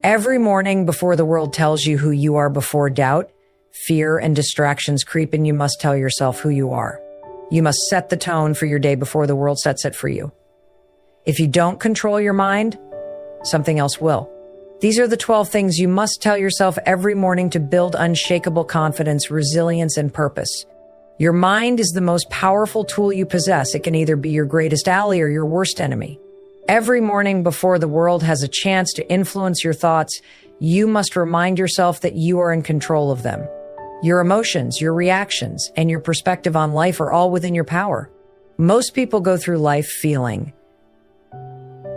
Every morning before the world tells you who you are before doubt, fear, and distractions creep in, you must tell yourself who you are. You must set the tone for your day before the world sets it for you. If you don't control your mind, something else will. These are the 12 things you must tell yourself every morning to build unshakable confidence, resilience, and purpose. Your mind is the most powerful tool you possess. It can either be your greatest ally or your worst enemy. Every morning before the world has a chance to influence your thoughts, you must remind yourself that you are in control of them. Your emotions, your reactions, and your perspective on life are all within your power. Most people go through life feeling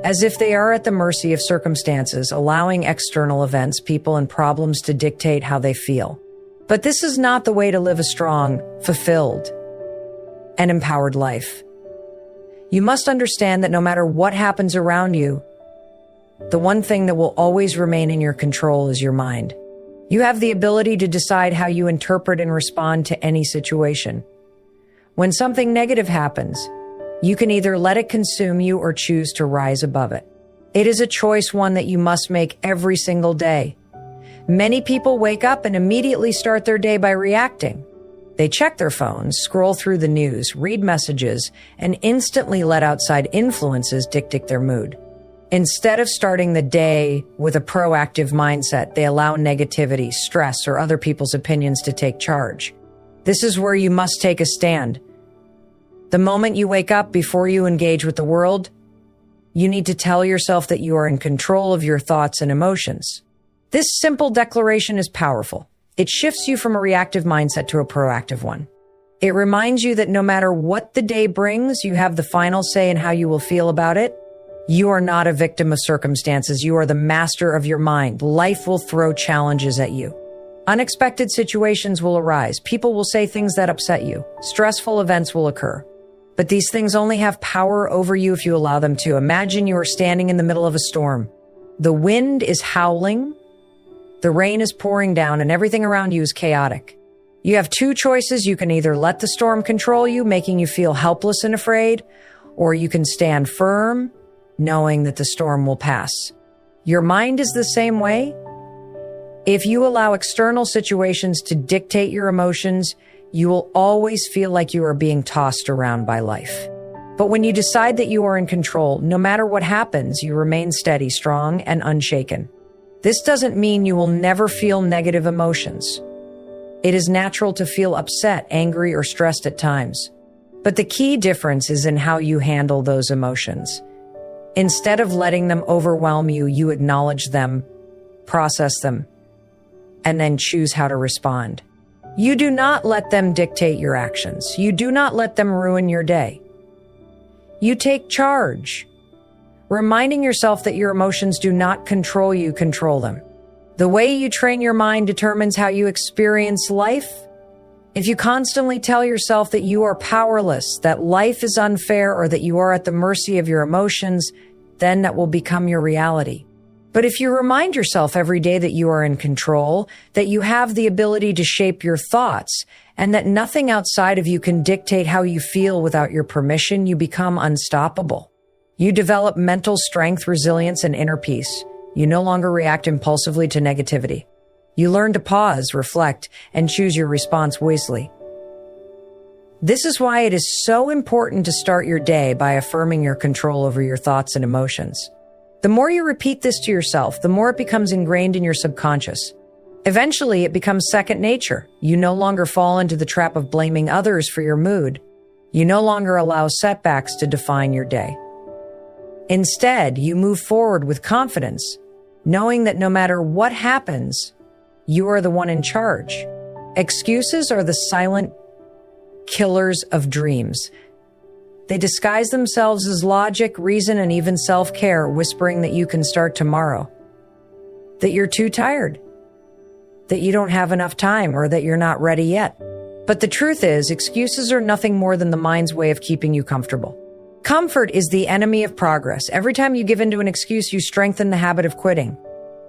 as if they are at the mercy of circumstances, allowing external events, people, and problems to dictate how they feel. But this is not the way to live a strong, fulfilled, and empowered life. You must understand that no matter what happens around you, the one thing that will always remain in your control is your mind. You have the ability to decide how you interpret and respond to any situation. When something negative happens, you can either let it consume you or choose to rise above it. It is a choice, one that you must make every single day. Many people wake up and immediately start their day by reacting. They check their phones, scroll through the news, read messages, and instantly let outside influences dictate their mood. Instead of starting the day with a proactive mindset, they allow negativity, stress, or other people's opinions to take charge. This is where you must take a stand. The moment you wake up, before you engage with the world, you need to tell yourself that you are in control of your thoughts and emotions. This simple declaration is powerful. It shifts you from a reactive mindset to a proactive one. It reminds you that no matter what the day brings, you have the final say in how you will feel about it. You are not a victim of circumstances. You are the master of your mind. Life will throw challenges at you. Unexpected situations will arise. People will say things that upset you. Stressful events will occur. But these things only have power over you if you allow them to. Imagine you are standing in the middle of a storm. The wind is howling. The rain is pouring down and everything around you is chaotic. You have two choices. You can either let the storm control you, making you feel helpless and afraid, or you can stand firm, knowing that the storm will pass. Your mind is the same way. If you allow external situations to dictate your emotions, you will always feel like you are being tossed around by life. But when you decide that you are in control, no matter what happens, you remain steady, strong, and unshaken. This doesn't mean you will never feel negative emotions. It is natural to feel upset, angry, or stressed at times. But the key difference is in how you handle those emotions. Instead of letting them overwhelm you, you acknowledge them, process them, and then choose how to respond. You do not let them dictate your actions. You do not let them ruin your day. You take charge, reminding yourself that your emotions do not control you, control them. The way you train your mind determines how you experience life. If you constantly tell yourself that you are powerless, that life is unfair, or that you are at the mercy of your emotions, then that will become your reality. But if you remind yourself every day that you are in control, that you have the ability to shape your thoughts, and that nothing outside of you can dictate how you feel without your permission, you become unstoppable. You develop mental strength, resilience, and inner peace. You no longer react impulsively to negativity. You learn to pause, reflect, and choose your response wisely. This is why it is so important to start your day by affirming your control over your thoughts and emotions. The more you repeat this to yourself, the more it becomes ingrained in your subconscious. Eventually, it becomes second nature. You no longer fall into the trap of blaming others for your mood. You no longer allow setbacks to define your day. Instead, you move forward with confidence, knowing that no matter what happens, you are the one in charge. Excuses are the silent killers of dreams. They disguise themselves as logic, reason, and even self-care, whispering that you can start tomorrow, that you're too tired, that you don't have enough time, or that you're not ready yet. But the truth is, excuses are nothing more than the mind's way of keeping you comfortable. Comfort is the enemy of progress. Every time you give in to an excuse, you strengthen the habit of quitting.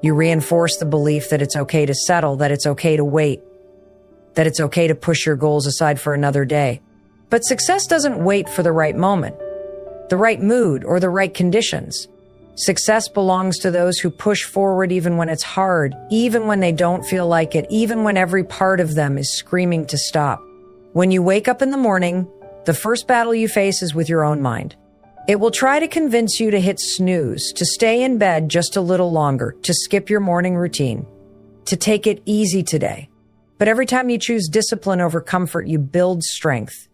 You reinforce the belief that it's okay to settle, that it's okay to wait, that it's okay to push your goals aside for another day. But success doesn't wait for the right moment, the right mood, or the right conditions. Success belongs to those who push forward even when it's hard, even when they don't feel like it, even when every part of them is screaming to stop. When you wake up in the morning, the first battle you face is with your own mind. It will try to convince you to hit snooze, to stay in bed just a little longer, to skip your morning routine, to take it easy today. But every time you choose discipline over comfort, you build strength.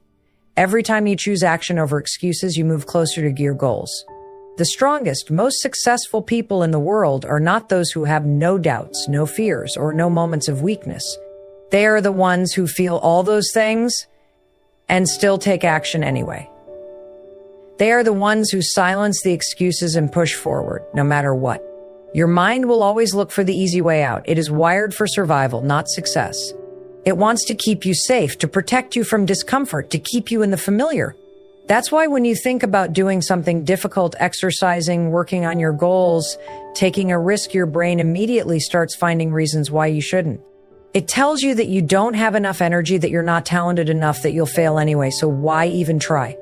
Every time you choose action over excuses, you move closer to your goals. The strongest, most successful people in the world are not those who have no doubts, no fears, or no moments of weakness. They are the ones who feel all those things and still take action anyway. They are the ones who silence the excuses and push forward, no matter what. Your mind will always look for the easy way out. It is wired for survival, not success. It wants to keep you safe, to protect you from discomfort, to keep you in the familiar. That's why when you think about doing something difficult, exercising, working on your goals, taking a risk, your brain immediately starts finding reasons why you shouldn't. It tells you that you don't have enough energy, that you're not talented enough, that you'll fail anyway, so why even try?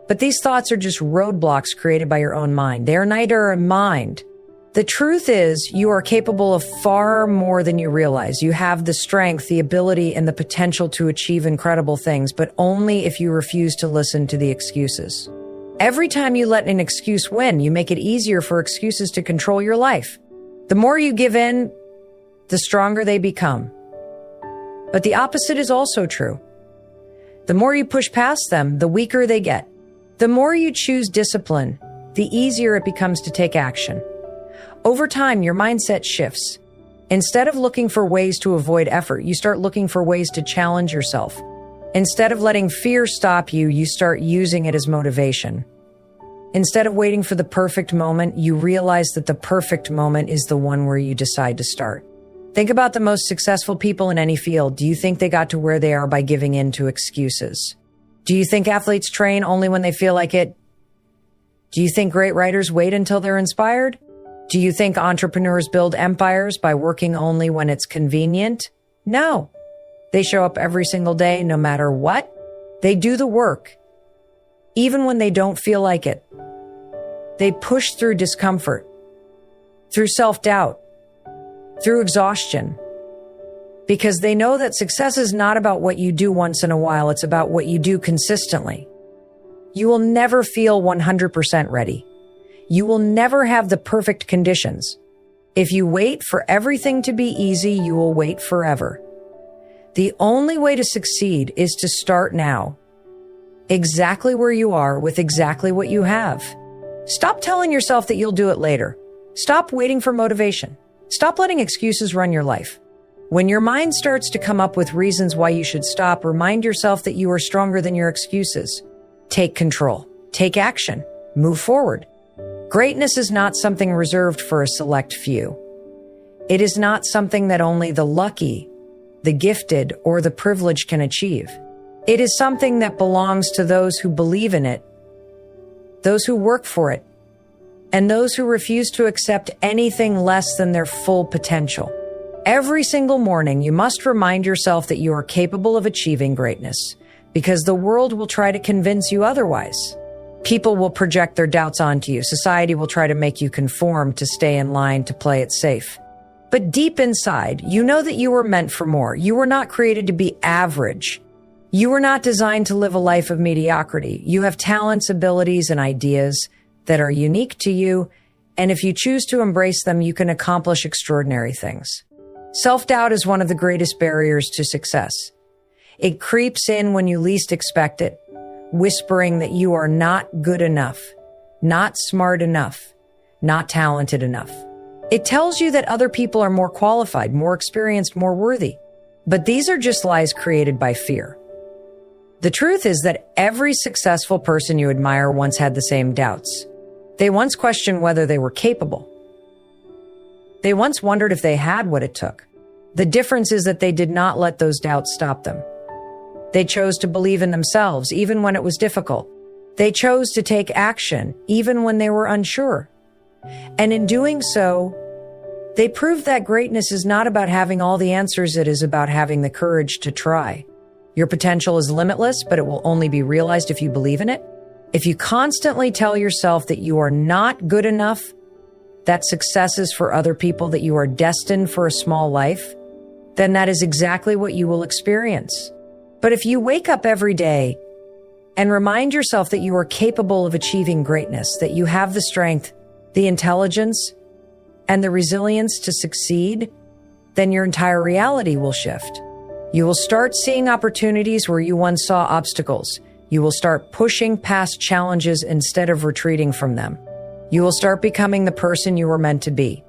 But these thoughts are just roadblocks created by your own mind. They are neither a mind. The truth is, you are capable of far more than you realize. You have the strength, the ability, and the potential to achieve incredible things, but only if you refuse to listen to the excuses. Every time you let an excuse win, you make it easier for excuses to control your life. The more you give in, the stronger they become. But the opposite is also true. The more you push past them, the weaker they get. The more you choose discipline, the easier it becomes to take action. Over time, your mindset shifts. Instead of looking for ways to avoid effort, you start looking for ways to challenge yourself. Instead of letting fear stop you, you start using it as motivation. Instead of waiting for the perfect moment, you realize that the perfect moment is the one where you decide to start. Think about the most successful people in any field. Do you think they got to where they are by giving in to excuses? Do you think athletes train only when they feel like it? Do you think great writers wait until they're inspired? Do you think entrepreneurs build empires by working only when it's convenient? No. They show up every single day, no matter what. They do the work, even when they don't feel like it. They push through discomfort, through self-doubt, through exhaustion, because they know that success is not about what you do once in a while. It's about what you do consistently. You will never feel 100% ready. You will never have the perfect conditions. If you wait for everything to be easy, you will wait forever. The only way to succeed is to start now, exactly where you are with exactly what you have. Stop telling yourself that you'll do it later. Stop waiting for motivation. Stop letting excuses run your life. When your mind starts to come up with reasons why you should stop, remind yourself that you are stronger than your excuses. Take control. Take action. Move forward. Greatness is not something reserved for a select few. It is not something that only the lucky, the gifted, or the privileged can achieve. It is something that belongs to those who believe in it, those who work for it, and those who refuse to accept anything less than their full potential. Every single morning, you must remind yourself that you are capable of achieving greatness, because the world will try to convince you otherwise. People will project their doubts onto you. Society will try to make you conform, to stay in line, to play it safe. But deep inside, you know that you were meant for more. You were not created to be average. You were not designed to live a life of mediocrity. You have talents, abilities, and ideas that are unique to you, and if you choose to embrace them, you can accomplish extraordinary things. Self-doubt is one of the greatest barriers to success. It creeps in when you least expect it, whispering that you are not good enough, not smart enough, not talented enough. It tells you that other people are more qualified, more experienced, more worthy. But these are just lies created by fear. The truth is that every successful person you admire once had the same doubts. They once questioned whether they were capable. They once wondered if they had what it took. The difference is that they did not let those doubts stop them. They chose to believe in themselves, even when it was difficult. They chose to take action, even when they were unsure. And in doing so, they proved that greatness is not about having all the answers. It is about having the courage to try. Your potential is limitless, but it will only be realized if you believe in it. If you constantly tell yourself that you are not good enough, that success is for other people, that you are destined for a small life, then that is exactly what you will experience. But if you wake up every day and remind yourself that you are capable of achieving greatness, that you have the strength, the intelligence, and the resilience to succeed, then your entire reality will shift. You will start seeing opportunities where you once saw obstacles. You will start pushing past challenges instead of retreating from them. You will start becoming the person you were meant to be.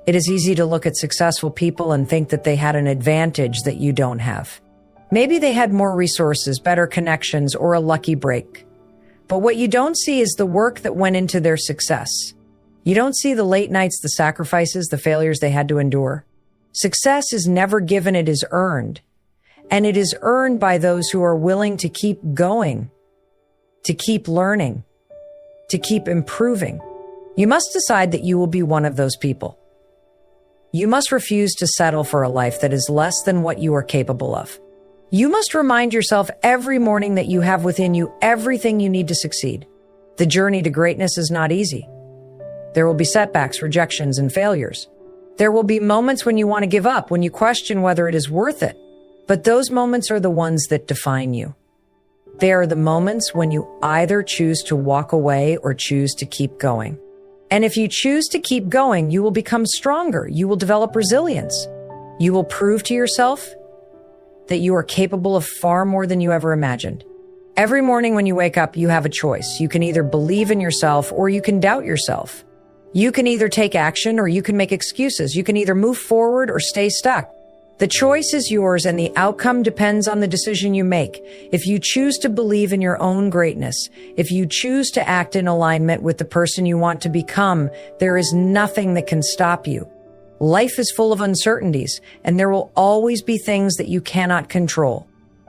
It is easy to look at successful people and think that they had an advantage that you don't have. Maybe they had more resources, better connections, or a lucky break. But what you don't see is the work that went into their success. You don't see the late nights, the sacrifices, the failures they had to endure. Success is never given, it is earned. And it is earned by those who are willing to keep going, to keep learning, to keep improving. You must decide that you will be one of those people. You must refuse to settle for a life that is less than what you are capable of. You must remind yourself every morning that you have within you everything you need to succeed. The journey to greatness is not easy. There will be setbacks, rejections, and failures. There will be moments when you want to give up, when you question whether it is worth it. But those moments are the ones that define you. They are the moments when you either choose to walk away or choose to keep going. And if you choose to keep going, you will become stronger. You will develop resilience. You will prove to yourself that you are capable of far more than you ever imagined. Every morning when you wake up, you have a choice. You can either believe in yourself or you can doubt yourself. You can either take action or you can make excuses. You can either move forward or stay stuck. The choice is yours, and the outcome depends on the decision you make. If you choose to believe in your own greatness, if you choose to act in alignment with the person you want to become, there is nothing that can stop you. Life is full of uncertainties, and there will always be things that you cannot control.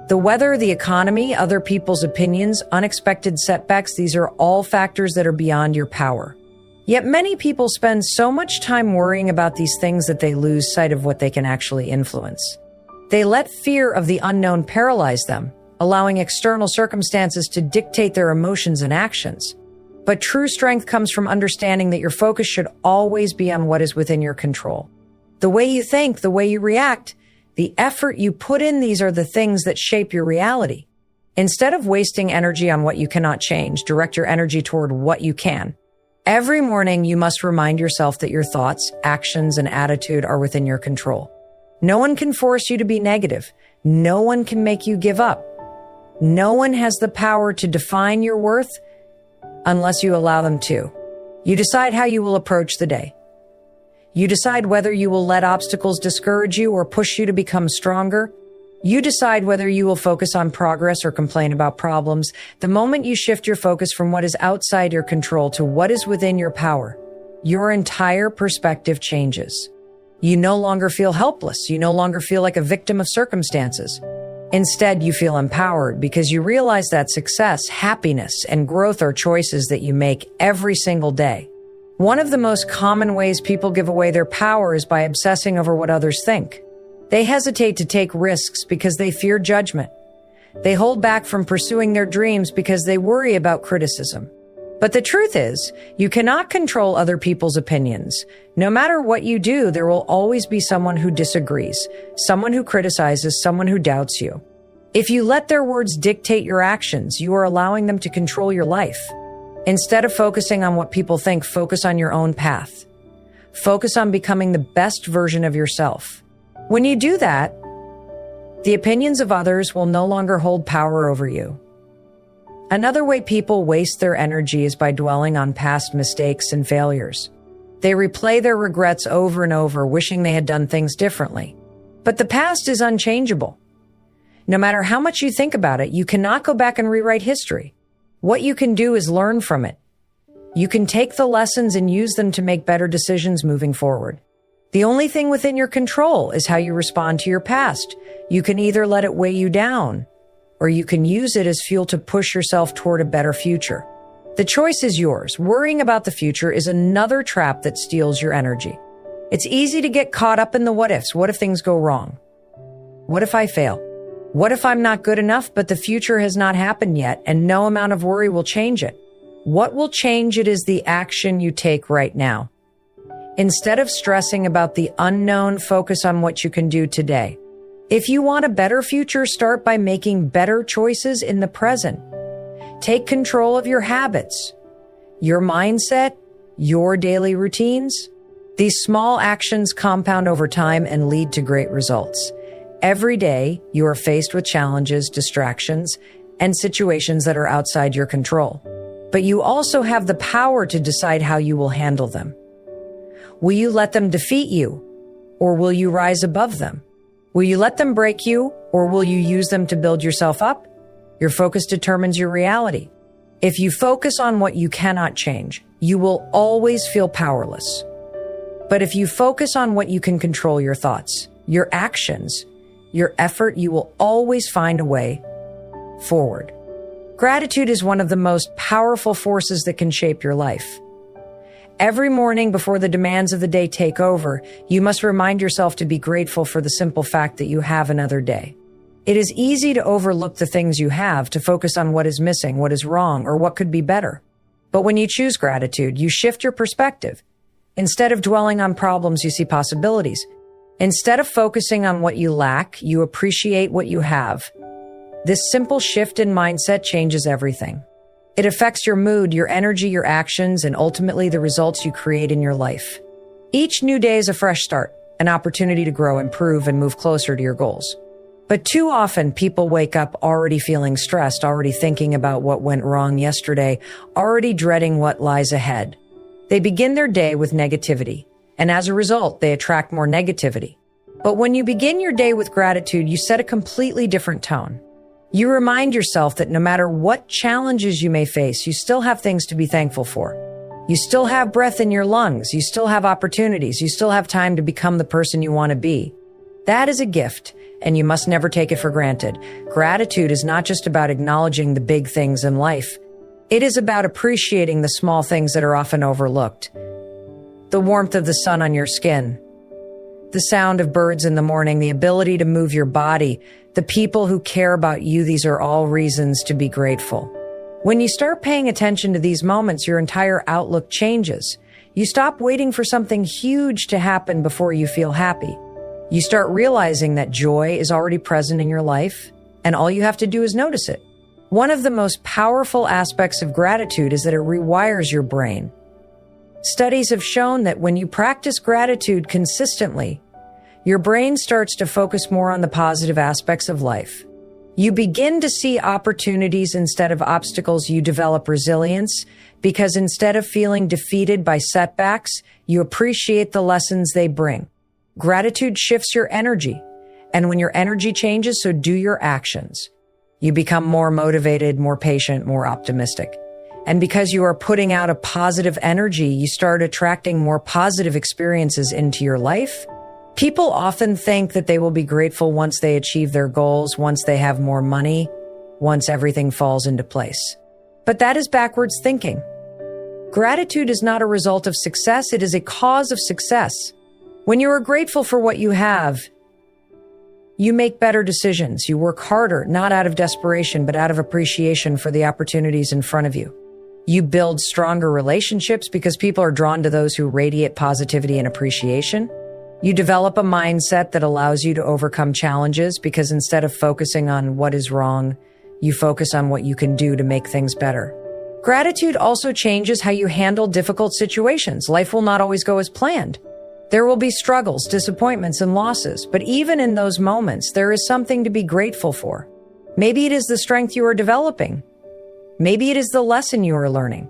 The weather, the economy, other people's opinions, unexpected setbacks, these are all factors that are beyond your power. Yet many people spend so much time worrying about these things that they lose sight of what they can actually influence. They let fear of the unknown paralyze them, allowing external circumstances to dictate their emotions and actions. But true strength comes from understanding that your focus should always be on what is within your control. The way you think, the way you react, the effort you put in, these are the things that shape your reality. Instead of wasting energy on what you cannot change, direct your energy toward what you can. Every morning, you must remind yourself that your thoughts, actions, and attitude are within your control. No one can force you to be negative. No one can make you give up. No one has the power to define your worth unless you allow them to. You decide how you will approach the day. You decide whether you will let obstacles discourage you or push you to become stronger. You decide whether you will focus on progress or complain about problems. The moment you shift your focus from what is outside your control to what is within your power, your entire perspective changes. You no longer feel helpless. You no longer feel like a victim of circumstances. Instead, you feel empowered because you realize that success, happiness, and growth are choices that you make every single day. One of the most common ways people give away their power is by obsessing over what others think. They hesitate to take risks because they fear judgment. They hold back from pursuing their dreams because they worry about criticism. But the truth is, you cannot control other people's opinions. No matter what you do, there will always be someone who disagrees, someone who criticizes, someone who doubts you. If you let their words dictate your actions, you are allowing them to control your life. Instead of focusing on what people think, focus on your own path. Focus on becoming the best version of yourself. When you do that, the opinions of others will no longer hold power over you. Another way people waste their energy is by dwelling on past mistakes and failures. They replay their regrets over and over, wishing they had done things differently. But the past is unchangeable. No matter how much you think about it, you cannot go back and rewrite history. What you can do is learn from it. You can take the lessons and use them to make better decisions moving forward. The only thing within your control is how you respond to your past. You can either let it weigh you down, or you can use it as fuel to push yourself toward a better future. The choice is yours. Worrying about the future is another trap that steals your energy. It's easy to get caught up in the what ifs. What if things go wrong? What if I fail? What if I'm not good enough, but the future has not happened yet, and no amount of worry will change it? What will change it is the action you take right now. Instead of stressing about the unknown, focus on what you can do today. If you want a better future, start by making better choices in the present. Take control of your habits, your mindset, your daily routines. These small actions compound over time and lead to great results. Every day, you are faced with challenges, distractions, and situations that are outside your control. But you also have the power to decide how you will handle them. Will you let them defeat you, or will you rise above them? Will you let them break you, or will you use them to build yourself up? Your focus determines your reality. If you focus on what you cannot change, you will always feel powerless. But if you focus on what you can control, your thoughts, your actions, your effort, you will always find a way forward. Gratitude is one of the most powerful forces that can shape your life. Every morning before the demands of the day take over, you must remind yourself to be grateful for the simple fact that you have another day. It is easy to overlook the things you have, to focus on what is missing, what is wrong, or what could be better. But when you choose gratitude, you shift your perspective. Instead of dwelling on problems, you see possibilities. Instead of focusing on what you lack, you appreciate what you have. This simple shift in mindset changes everything. It affects your mood, your energy, your actions, and ultimately the results you create in your life. Each new day is a fresh start, an opportunity to grow, improve, and move closer to your goals. But too often, people wake up already feeling stressed, already thinking about what went wrong yesterday, already dreading what lies ahead. They begin their day with negativity, and as a result, they attract more negativity. But when you begin your day with gratitude, you set a completely different tone. You remind yourself that no matter what challenges you may face, you still have things to be thankful for. You still have breath in your lungs. You still have opportunities. You still have time to become the person you want to be. That is a gift, and you must never take it for granted. Gratitude is not just about acknowledging the big things in life. It is about appreciating the small things that are often overlooked. The warmth of the sun on your skin, the sound of birds in the morning, the ability to move your body, the people who care about you. These are all reasons to be grateful. When you start paying attention to these moments, your entire outlook changes. You stop waiting for something huge to happen before you feel happy. You start realizing that joy is already present in your life, and all you have to do is notice it. One of the most powerful aspects of gratitude is that it rewires your brain. Studies have shown that when you practice gratitude consistently, your brain starts to focus more on the positive aspects of life. You begin to see opportunities instead of obstacles. You develop resilience because instead of feeling defeated by setbacks, you appreciate the lessons they bring. Gratitude shifts your energy, and when your energy changes, so do your actions. You become more motivated, more patient, more optimistic. And because you are putting out a positive energy, you start attracting more positive experiences into your life. People often think that they will be grateful once they achieve their goals, once they have more money, once everything falls into place. But that is backwards thinking. Gratitude is not a result of success, it is a cause of success. When you are grateful for what you have, you make better decisions. You work harder, not out of desperation, but out of appreciation for the opportunities in front of you. You build stronger relationships because people are drawn to those who radiate positivity and appreciation. You develop a mindset that allows you to overcome challenges because instead of focusing on what is wrong, you focus on what you can do to make things better. Gratitude also changes how you handle difficult situations. Life will not always go as planned. There will be struggles, disappointments, and losses, but even in those moments, there is something to be grateful for. Maybe it is the strength you are developing. Maybe it is the lesson you are learning.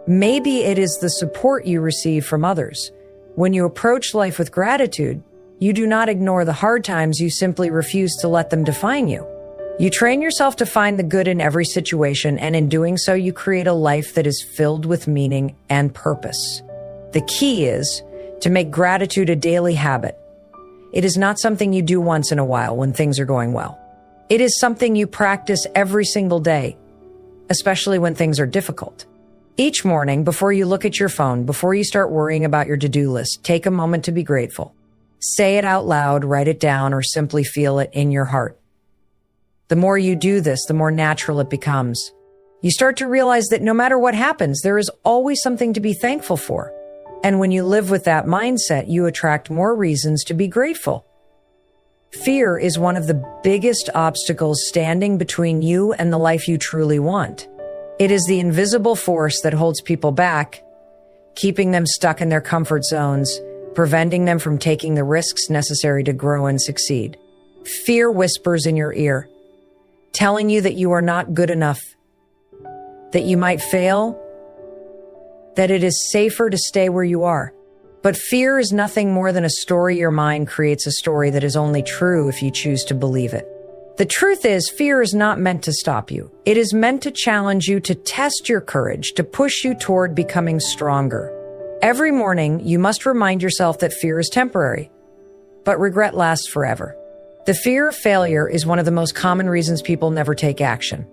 Maybe it is the support you receive from others. When you approach life with gratitude, you do not ignore the hard times, you simply refuse to let them define you. You train yourself to find the good in every situation, and in doing so, you create a life that is filled with meaning and purpose. The key is to make gratitude a daily habit. It is not something you do once in a while when things are going well. It is something you practice every single day, especially when things are difficult. Each morning, before you look at your phone, before you start worrying about your to-do list, take a moment to be grateful. Say it out loud, write it down, or simply feel it in your heart. The more you do this, the more natural it becomes. You start to realize that no matter what happens, there is always something to be thankful for. And when you live with that mindset, you attract more reasons to be grateful. Fear is one of the biggest obstacles standing between you and the life you truly want. It is the invisible force that holds people back, keeping them stuck in their comfort zones, preventing them from taking the risks necessary to grow and succeed. Fear whispers in your ear, telling you that you are not good enough, that you might fail, that it is safer to stay where you are. But fear is nothing more than a story your mind creates, a story that is only true if you choose to believe it. The truth is, fear is not meant to stop you. It is meant to challenge you, to test your courage, to push you toward becoming stronger. Every morning, you must remind yourself that fear is temporary, but regret lasts forever. The fear of failure is one of the most common reasons people never take action.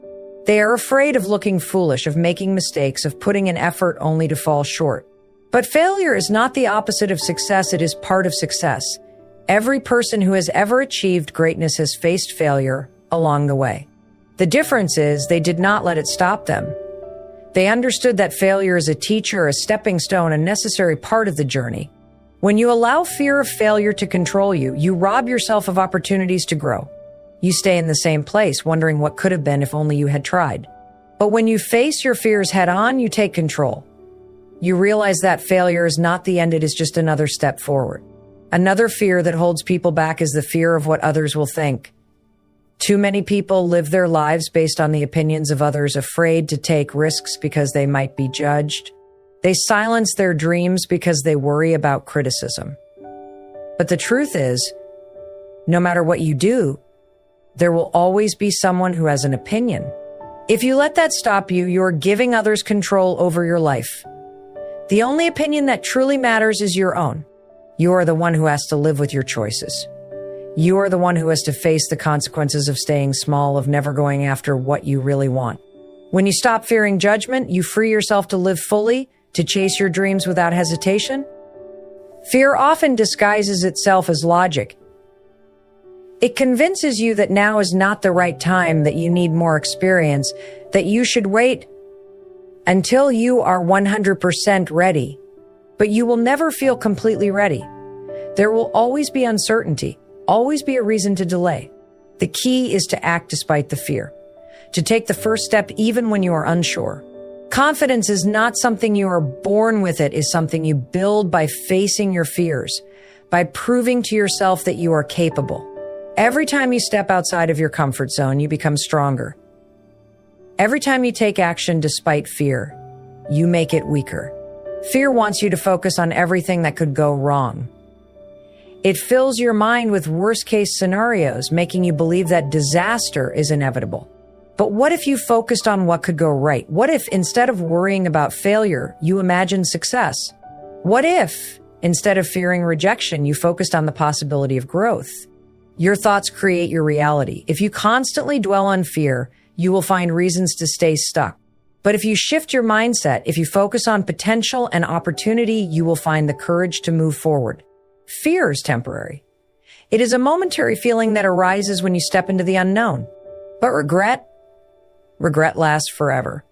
They are afraid of looking foolish, of making mistakes, of putting in effort only to fall short. But failure is not the opposite of success, it is part of success. Every person who has ever achieved greatness has faced failure along the way. The difference is they did not let it stop them. They understood that failure is a teacher, a stepping stone, a necessary part of the journey. When you allow fear of failure to control you, you rob yourself of opportunities to grow. You stay in the same place, wondering what could have been if only you had tried. But when you face your fears head on, you take control. You realize that failure is not the end, it is just another step forward. Another fear that holds people back is the fear of what others will think. Too many people live their lives based on the opinions of others, afraid to take risks because they might be judged. They silence their dreams because they worry about criticism. But the truth is, no matter what you do, there will always be someone who has an opinion. If you let that stop you, you're giving others control over your life. The only opinion that truly matters is your own. You are the one who has to live with your choices. You are the one who has to face the consequences of staying small, of never going after what you really want. When you stop fearing judgment, you free yourself to live fully, to chase your dreams without hesitation. Fear often disguises itself as logic. It convinces you that now is not the right time, that you need more experience, that you should wait until you are 100% ready. But you will never feel completely ready. There will always be uncertainty, always be a reason to delay. The key is to act despite the fear, to take the first step even when you are unsure. Confidence is not something you are born with, it is something you build by facing your fears, by proving to yourself that you are capable. Every time you step outside of your comfort zone, you become stronger. Every time you take action despite fear, you make it weaker. Fear wants you to focus on everything that could go wrong. It fills your mind with worst-case scenarios, making you believe that disaster is inevitable. But what if you focused on what could go right? What if, instead of worrying about failure, you imagined success? What if, instead of fearing rejection, you focused on the possibility of growth? Your thoughts create your reality. If you constantly dwell on fear, you will find reasons to stay stuck. But if you shift your mindset, if you focus on potential and opportunity, you will find the courage to move forward. Fear is temporary. It is a momentary feeling that arises when you step into the unknown. But regret lasts forever.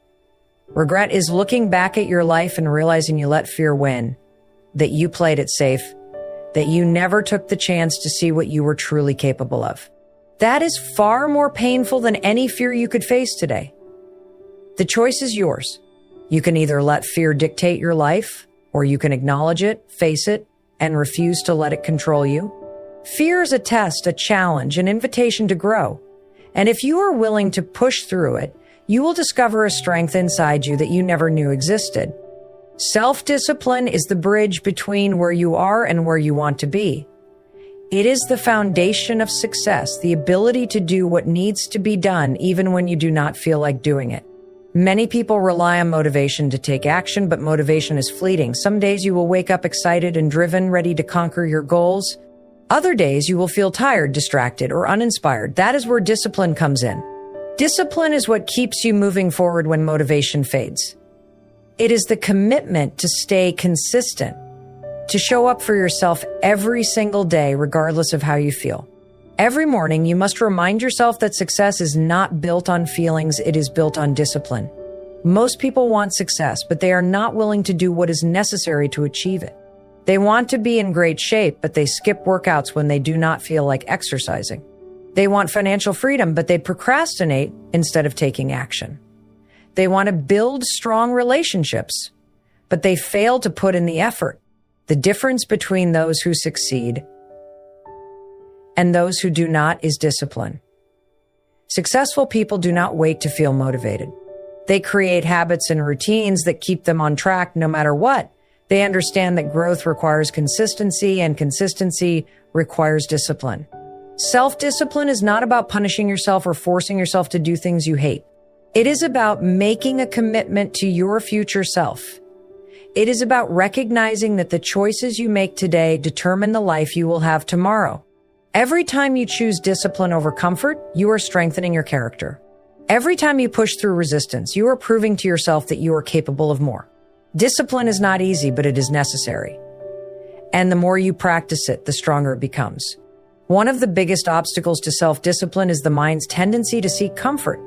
Regret is looking back at your life and realizing you let fear win, that you played it safe, that you never took the chance to see what you were truly capable of. That is far more painful than any fear you could face today. The choice is yours. You can either let fear dictate your life, or you can acknowledge it, face it, and refuse to let it control you. Fear is a test, a challenge, an invitation to grow. And if you are willing to push through it, you will discover a strength inside you that you never knew existed. Self-discipline is the bridge between where you are and where you want to be. It is the foundation of success, the ability to do what needs to be done even when you do not feel like doing it. Many people rely on motivation to take action, but motivation is fleeting. Some days you will wake up excited and driven, ready to conquer your goals. Other days you will feel tired, distracted, or uninspired. That is where discipline comes in. Discipline is what keeps you moving forward when motivation fades. It is the commitment to stay consistent, to show up for yourself every single day, regardless of how you feel. Every morning, you must remind yourself that success is not built on feelings, it is built on discipline. Most people want success, but they are not willing to do what is necessary to achieve it. They want to be in great shape, but they skip workouts when they do not feel like exercising. They want financial freedom, but they procrastinate instead of taking action. They want to build strong relationships, but they fail to put in the effort. The difference between those who succeed and those who do not is discipline. Successful people do not wait to feel motivated. They create habits and routines that keep them on track no matter what. They understand that growth requires consistency, and consistency requires discipline. Self-discipline is not about punishing yourself or forcing yourself to do things you hate. It is about making a commitment to your future self. It is about recognizing that the choices you make today determine the life you will have tomorrow. Every time you choose discipline over comfort, you are strengthening your character. Every time you push through resistance, you are proving to yourself that you are capable of more. Discipline is not easy, but it is necessary. And the more you practice it, the stronger it becomes. One of the biggest obstacles to self-discipline is the mind's tendency to seek comfort.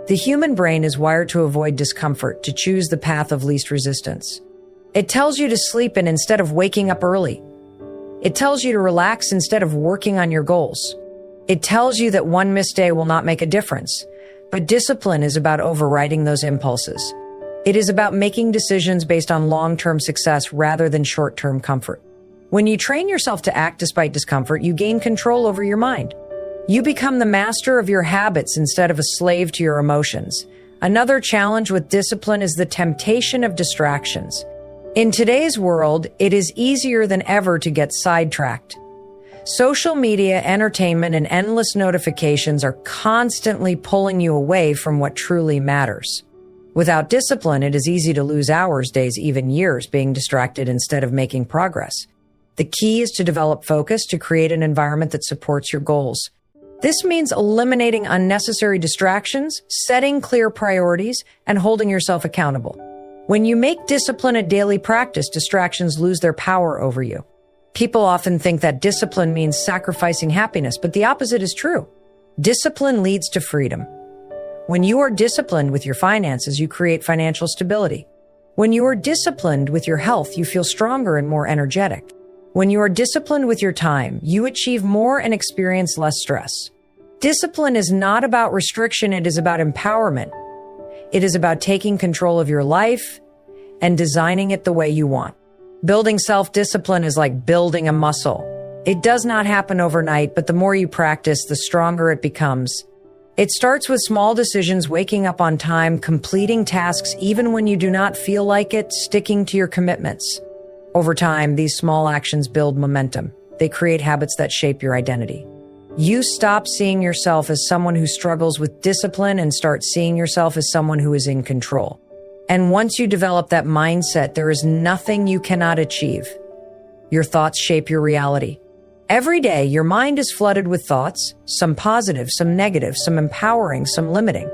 The human brain is wired to avoid discomfort, to choose the path of least resistance. It tells you to sleep in instead of waking up early. It tells you to relax instead of working on your goals. It tells you that one missed day will not make a difference. But discipline is about overriding those impulses. It is about making decisions based on long-term success rather than short-term comfort. When you train yourself to act despite discomfort, you gain control over your mind. You become the master of your habits instead of a slave to your emotions. Another challenge with discipline is the temptation of distractions. In today's world, it is easier than ever to get sidetracked. Social media, entertainment, and endless notifications are constantly pulling you away from what truly matters. Without discipline, it is easy to lose hours, days, even years being distracted instead of making progress. The key is to develop focus to create an environment that supports your goals. This means eliminating unnecessary distractions, setting clear priorities, and holding yourself accountable. When you make discipline a daily practice, distractions lose their power over you. People often think that discipline means sacrificing happiness, but the opposite is true. Discipline leads to freedom. When you are disciplined with your finances, you create financial stability. When you are disciplined with your health, you feel stronger and more energetic. When you are disciplined with your time, you achieve more and experience less stress. Discipline is not about restriction, it is about empowerment. It is about taking control of your life and designing it the way you want. Building self-discipline is like building a muscle. It does not happen overnight, but the more you practice, the stronger it becomes. It starts with small decisions, waking up on time, completing tasks even when you do not feel like it, sticking to your commitments. Over time, these small actions build momentum. They create habits that shape your identity. You stop seeing yourself as someone who struggles with discipline and start seeing yourself as someone who is in control. And once you develop that mindset, there is nothing you cannot achieve. Your thoughts shape your reality. Every day, your mind is flooded with thoughts, some positive, some negative, some empowering, some limiting.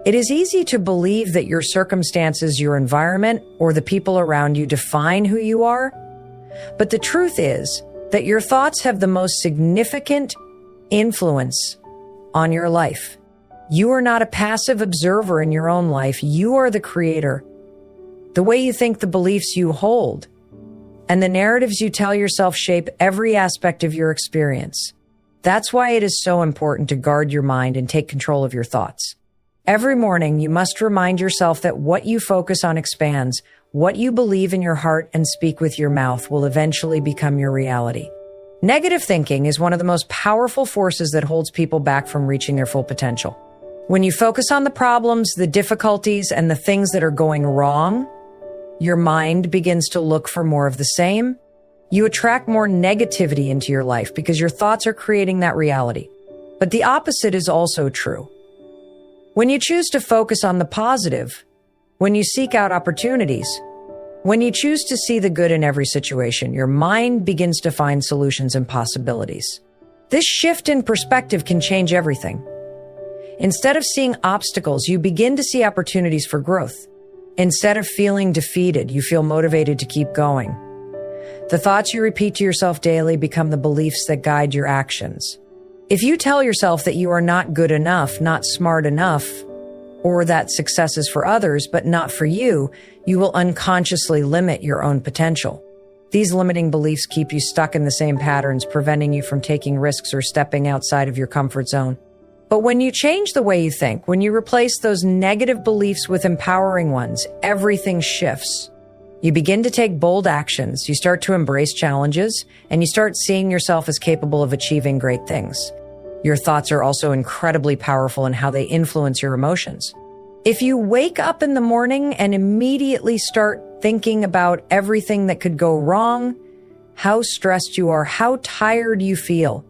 It is easy to believe that your circumstances, your environment, or the people around you define who you are. But the truth is that your thoughts have the most significant influence on your life. You are not a passive observer in your own life. You are the creator. The way you think, the beliefs you hold, and the narratives you tell yourself shape every aspect of your experience. That's why it is so important to guard your mind and take control of your thoughts. Every morning, you must remind yourself that what you focus on expands. What you believe in your heart and speak with your mouth will eventually become your reality. Negative thinking is one of the most powerful forces that holds people back from reaching their full potential. When you focus on the problems, the difficulties, and the things that are going wrong, your mind begins to look for more of the same. You attract more negativity into your life because your thoughts are creating that reality. But the opposite is also true. When you choose to focus on the positive, when you seek out opportunities, when you choose to see the good in every situation, your mind begins to find solutions and possibilities. This shift in perspective can change everything. Instead of seeing obstacles, you begin to see opportunities for growth. Instead of feeling defeated, you feel motivated to keep going. The thoughts you repeat to yourself daily become the beliefs that guide your actions. If you tell yourself that you are not good enough, not smart enough, or that success is for others but not for you, you will unconsciously limit your own potential. These limiting beliefs keep you stuck in the same patterns, preventing you from taking risks or stepping outside of your comfort zone. But when you change the way you think, when you replace those negative beliefs with empowering ones, everything shifts. You begin to take bold actions, you start to embrace challenges, and you start seeing yourself as capable of achieving great things. Your thoughts are also incredibly powerful in how they influence your emotions. If you wake up in the morning and immediately start thinking about everything that could go wrong, how stressed you are, how tired you feel,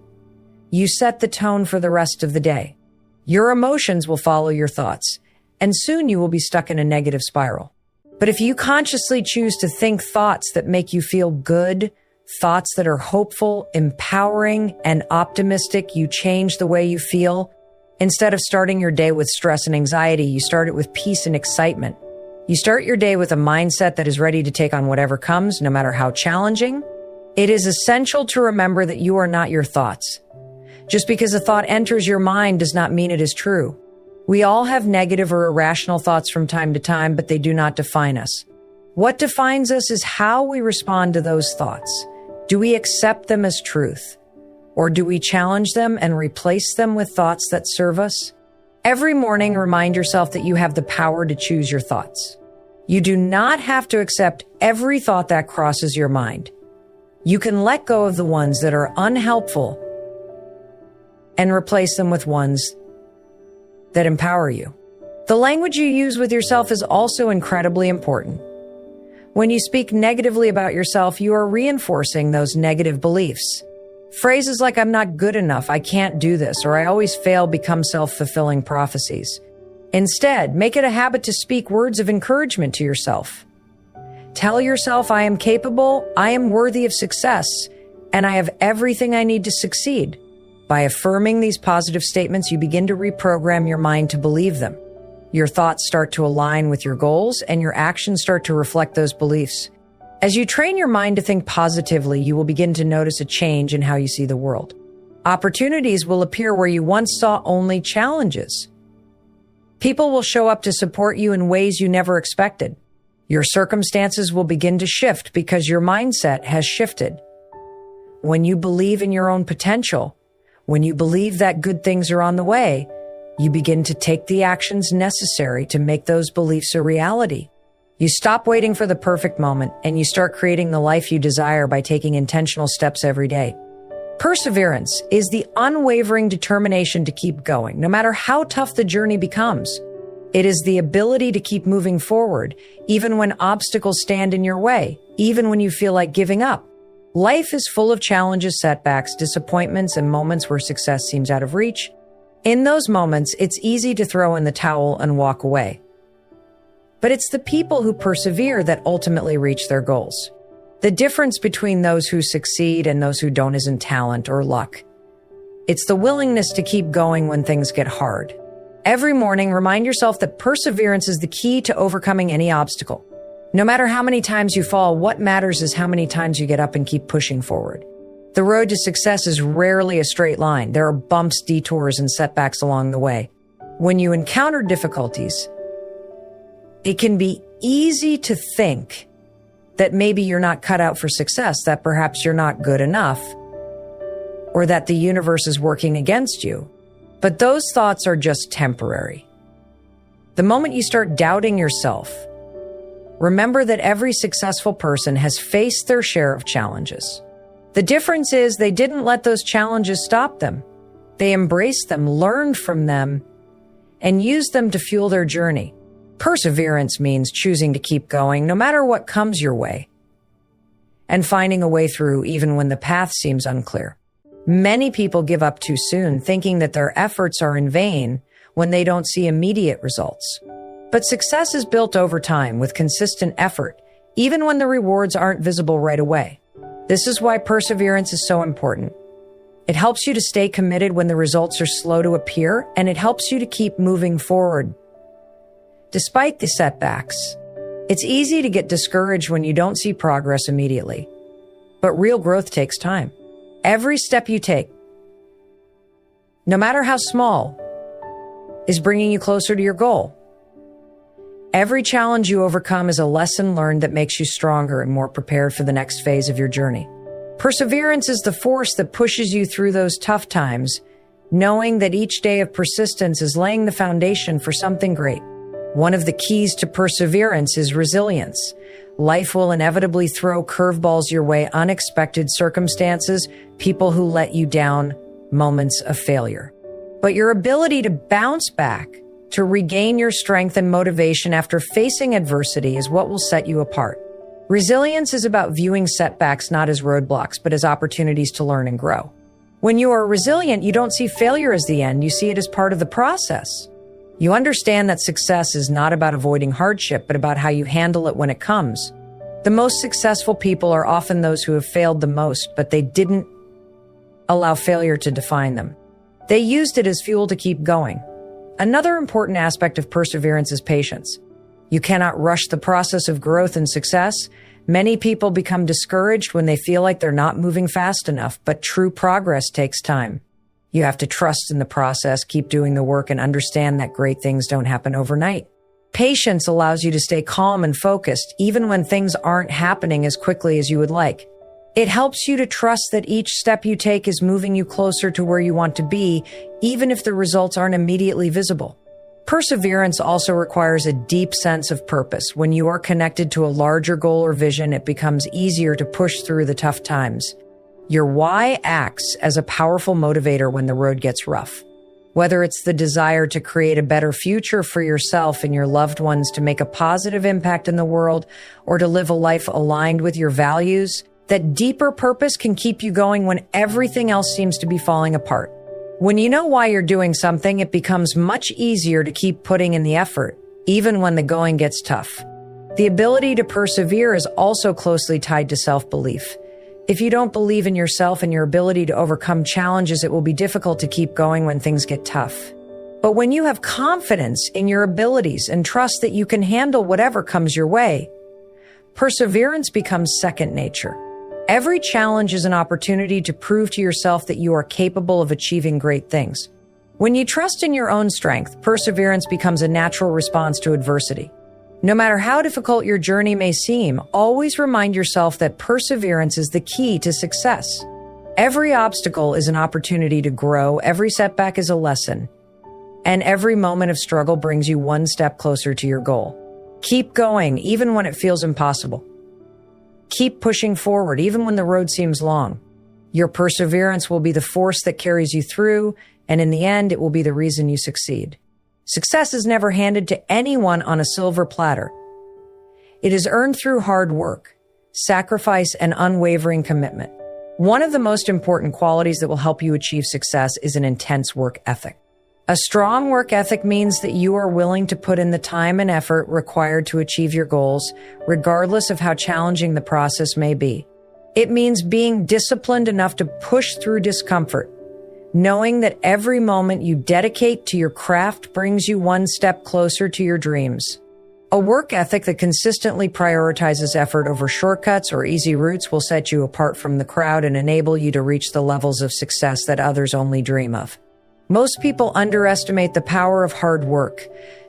you set the tone for the rest of the day. Your emotions will follow your thoughts, and soon you will be stuck in a negative spiral. But if you consciously choose to think thoughts that make you feel good, thoughts that are hopeful, empowering, and optimistic, you change the way you feel. Instead of starting your day with stress and anxiety, you start it with peace and excitement. You start your day with a mindset that is ready to take on whatever comes, no matter how challenging. It is essential to remember that you are not your thoughts. Just because a thought enters your mind does not mean it is true. We all have negative or irrational thoughts from time to time, but they do not define us. What defines us is how we respond to those thoughts. Do we accept them as truth? Or do we challenge them and replace them with thoughts that serve us? Every morning, remind yourself that you have the power to choose your thoughts. You do not have to accept every thought that crosses your mind. You can let go of the ones that are unhelpful and replace them with ones that empower you. The language you use with yourself is also incredibly important. When you speak negatively about yourself, you are reinforcing those negative beliefs. Phrases like, "I'm not good enough," "I can't do this," or "I always fail" become self-fulfilling prophecies. Instead, make it a habit to speak words of encouragement to yourself. Tell yourself, "I am capable, I am worthy of success, and I have everything I need to succeed." By affirming these positive statements, you begin to reprogram your mind to believe them. Your thoughts start to align with your goals, and your actions start to reflect those beliefs. As you train your mind to think positively, you will begin to notice a change in how you see the world. Opportunities will appear where you once saw only challenges. People will show up to support you in ways you never expected. Your circumstances will begin to shift because your mindset has shifted. When you believe in your own potential, when you believe that good things are on the way, you begin to take the actions necessary to make those beliefs a reality. You stop waiting for the perfect moment, and you start creating the life you desire by taking intentional steps every day. Perseverance is the unwavering determination to keep going, no matter how tough the journey becomes. It is the ability to keep moving forward, even when obstacles stand in your way, even when you feel like giving up. Life is full of challenges, setbacks, disappointments, and moments where success seems out of reach. In those moments, it's easy to throw in the towel and walk away. But it's the people who persevere that ultimately reach their goals. The difference between those who succeed and those who don't isn't talent or luck. It's the willingness to keep going when things get hard. Every morning, remind yourself that perseverance is the key to overcoming any obstacle. No matter how many times you fall, what matters is how many times you get up and keep pushing forward. The road to success is rarely a straight line. There are bumps, detours, and setbacks along the way. When you encounter difficulties, it can be easy to think that maybe you're not cut out for success, that perhaps you're not good enough, or that the universe is working against you. But those thoughts are just temporary. The moment you start doubting yourself, remember that every successful person has faced their share of challenges. The difference is they didn't let those challenges stop them. They embraced them, learned from them, and used them to fuel their journey. Perseverance means choosing to keep going no matter what comes your way, and finding a way through even when the path seems unclear. Many people give up too soon, thinking that their efforts are in vain when they don't see immediate results. But success is built over time with consistent effort, even when the rewards aren't visible right away. This is why perseverance is so important. It helps you to stay committed when the results are slow to appear, and it helps you to keep moving forward. Despite the setbacks, it's easy to get discouraged when you don't see progress immediately. But real growth takes time. Every step you take, no matter how small, is bringing you closer to your goal. Every challenge you overcome is a lesson learned that makes you stronger and more prepared for the next phase of your journey. Perseverance is the force that pushes you through those tough times, knowing that each day of persistence is laying the foundation for something great. One of the keys to perseverance is resilience. Life will inevitably throw curveballs your way, unexpected circumstances, people who let you down, moments of failure. But your ability to bounce back, to regain your strength and motivation after facing adversity is what will set you apart. Resilience is about viewing setbacks not as roadblocks, but as opportunities to learn and grow. When you are resilient, you don't see failure as the end, you see it as part of the process. You understand that success is not about avoiding hardship, but about how you handle it when it comes. The most successful people are often those who have failed the most, but they didn't allow failure to define them. They used it as fuel to keep going. Another important aspect of perseverance is patience. You cannot rush the process of growth and success. Many people become discouraged when they feel like they're not moving fast enough, but true progress takes time. You have to trust in the process, keep doing the work, and understand that great things don't happen overnight. Patience allows you to stay calm and focused, even when things aren't happening as quickly as you would like. It helps you to trust that each step you take is moving you closer to where you want to be, even if the results aren't immediately visible. Perseverance also requires a deep sense of purpose. When you are connected to a larger goal or vision, it becomes easier to push through the tough times. Your why acts as a powerful motivator when the road gets rough. Whether it's the desire to create a better future for yourself and your loved ones, to make a positive impact in the world, or to live a life aligned with your values, that deeper purpose can keep you going when everything else seems to be falling apart. When you know why you're doing something, it becomes much easier to keep putting in the effort, even when the going gets tough. The ability to persevere is also closely tied to self-belief. If you don't believe in yourself and your ability to overcome challenges, it will be difficult to keep going when things get tough. But when you have confidence in your abilities and trust that you can handle whatever comes your way, perseverance becomes second nature. Every challenge is an opportunity to prove to yourself that you are capable of achieving great things. When you trust in your own strength, perseverance becomes a natural response to adversity. No matter how difficult your journey may seem, always remind yourself that perseverance is the key to success. Every obstacle is an opportunity to grow, every setback is a lesson, and every moment of struggle brings you one step closer to your goal. Keep going, even when it feels impossible. Keep pushing forward, even when the road seems long. Your perseverance will be the force that carries you through, and in the end, it will be the reason you succeed. Success is never handed to anyone on a silver platter. It is earned through hard work, sacrifice, and unwavering commitment. One of the most important qualities that will help you achieve success is an intense work ethic. A strong work ethic means that you are willing to put in the time and effort required to achieve your goals, regardless of how challenging the process may be. It means being disciplined enough to push through discomfort, knowing that every moment you dedicate to your craft brings you one step closer to your dreams. A work ethic that consistently prioritizes effort over shortcuts or easy routes will set you apart from the crowd and enable you to reach the levels of success that others only dream of. Most people underestimate the power of hard work.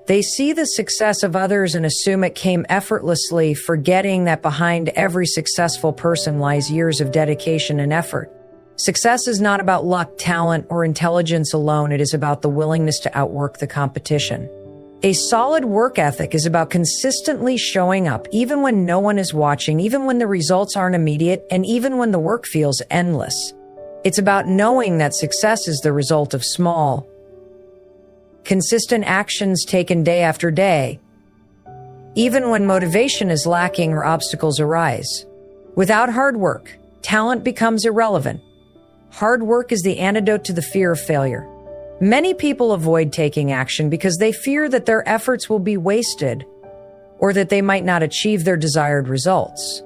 They see the success of others and assume it came effortlessly, forgetting that behind every successful person lies years of dedication and effort. Success is not about luck, talent, or intelligence alone. It is about the willingness to outwork the competition. A solid work ethic is about consistently showing up, even when no one is watching, even when the results aren't immediate, and even when the work feels endless. It's about knowing that success is the result of small, consistent actions taken day after day, even when motivation is lacking or obstacles arise. Without hard work, talent becomes irrelevant. Hard work is the antidote to the fear of failure. Many people avoid taking action because they fear that their efforts will be wasted or that they might not achieve their desired results.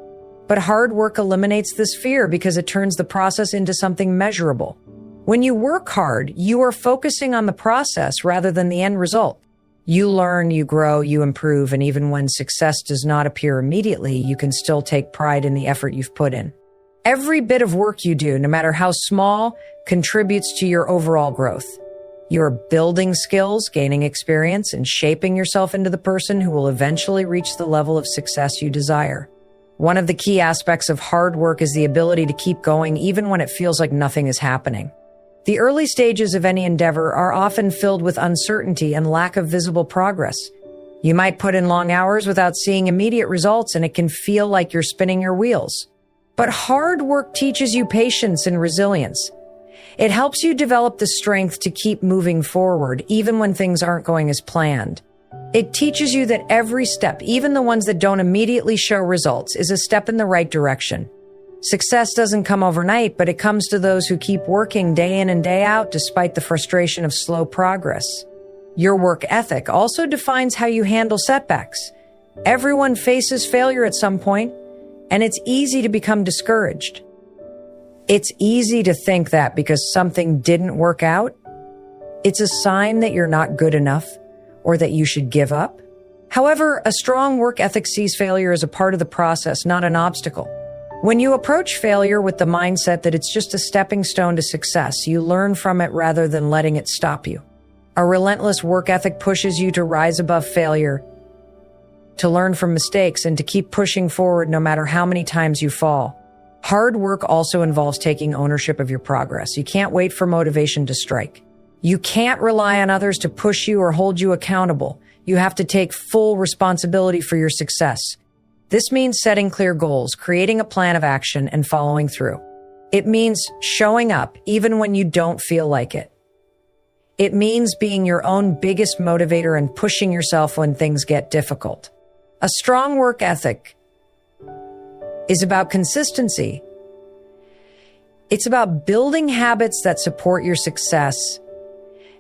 But hard work eliminates this fear because it turns the process into something measurable. When you work hard, you are focusing on the process rather than the end result. You learn, you grow, you improve, and even when success does not appear immediately, you can still take pride in the effort you've put in. Every bit of work you do, no matter how small, contributes to your overall growth. You're building skills, gaining experience, and shaping yourself into the person who will eventually reach the level of success you desire. One of the key aspects of hard work is the ability to keep going even when it feels like nothing is happening. The early stages of any endeavor are often filled with uncertainty and lack of visible progress. You might put in long hours without seeing immediate results, and it can feel like you're spinning your wheels. But hard work teaches you patience and resilience. It helps you develop the strength to keep moving forward, even when things aren't going as planned. It teaches you that every step, even the ones that don't immediately show results, is a step in the right direction. Success doesn't come overnight, but it comes to those who keep working day in and day out despite the frustration of slow progress. Your work ethic also defines how you handle setbacks. Everyone faces failure at some point, and it's easy to become discouraged. It's easy to think that because something didn't work out, it's a sign that you're not good enough or that you should give up. However, a strong work ethic sees failure as a part of the process, not an obstacle. When you approach failure with the mindset that it's just a stepping stone to success, you learn from it rather than letting it stop you. A relentless work ethic pushes you to rise above failure, to learn from mistakes, and to keep pushing forward no matter how many times you fall. Hard work also involves taking ownership of your progress. You can't wait for motivation to strike. You can't rely on others to push you or hold you accountable. You have to take full responsibility for your success. This means setting clear goals, creating a plan of action, and following through. It means showing up even when you don't feel like it. It means being your own biggest motivator and pushing yourself when things get difficult. A strong work ethic is about consistency. It's about building habits that support your success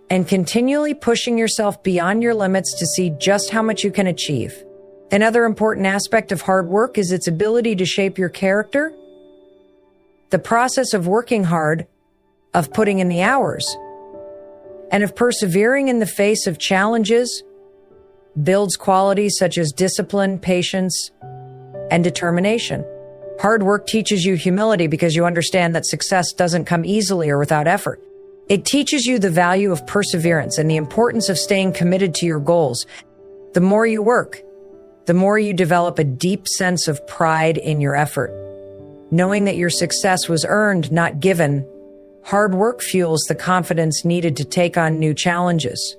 and continually pushing yourself beyond your limits to see just how much you can achieve. Another important aspect of hard work is its ability to shape your character. The process of working hard, of putting in the hours, and of persevering in the face of challenges builds qualities such as discipline, patience, and determination. Hard work teaches you humility because you understand that success doesn't come easily or without effort. It teaches you the value of perseverance and the importance of staying committed to your goals. The more you work, the more you develop a deep sense of pride in your effort. Knowing that your success was earned, not given, hard work fuels the confidence needed to take on new challenges.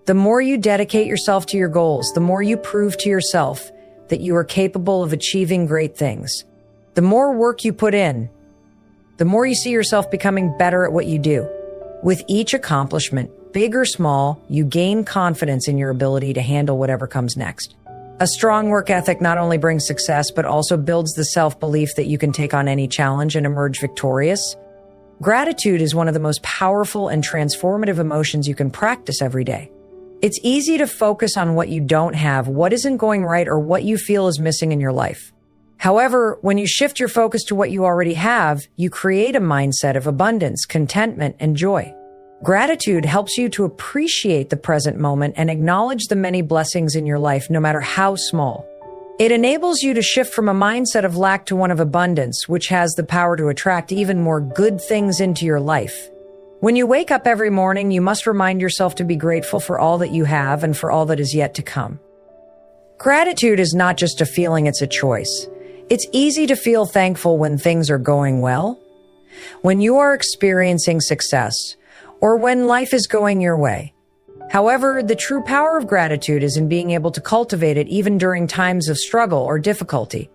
The more you dedicate yourself to your goals, the more you prove to yourself that you are capable of achieving great things. The more work you put in, the more you see yourself becoming better at what you do. With each accomplishment, big or small, you gain confidence in your ability to handle whatever comes next. A strong work ethic not only brings success, but also builds the self-belief that you can take on any challenge and emerge victorious. Gratitude is one of the most powerful and transformative emotions you can practice every day. It's easy to focus on what you don't have, what isn't going right, or what you feel is missing in your life. However, when you shift your focus to what you already have, you create a mindset of abundance, contentment, and joy. Gratitude helps you to appreciate the present moment and acknowledge the many blessings in your life, no matter how small. It enables you to shift from a mindset of lack to one of abundance, which has the power to attract even more good things into your life. When you wake up every morning, you must remind yourself to be grateful for all that you have and for all that is yet to come. Gratitude is not just a feeling, it's a choice. It's easy to feel thankful when things are going well, when you are experiencing success, or when life is going your way. However, the true power of gratitude is in being able to cultivate it even during times of struggle or difficulty.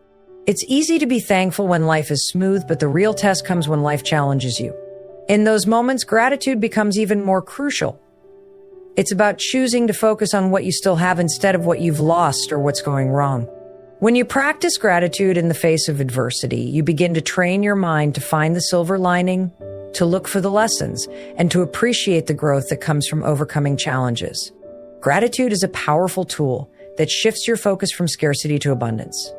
It's easy to be thankful when life is smooth, but the real test comes when life challenges you. In those moments, gratitude becomes even more crucial. It's about choosing to focus on what you still have instead of what you've lost or what's going wrong. When you practice gratitude in the face of adversity, you begin to train your mind to find the silver lining, to look for the lessons, and to appreciate the growth that comes from overcoming challenges. Gratitude is a powerful tool that shifts your focus from scarcity to abundance.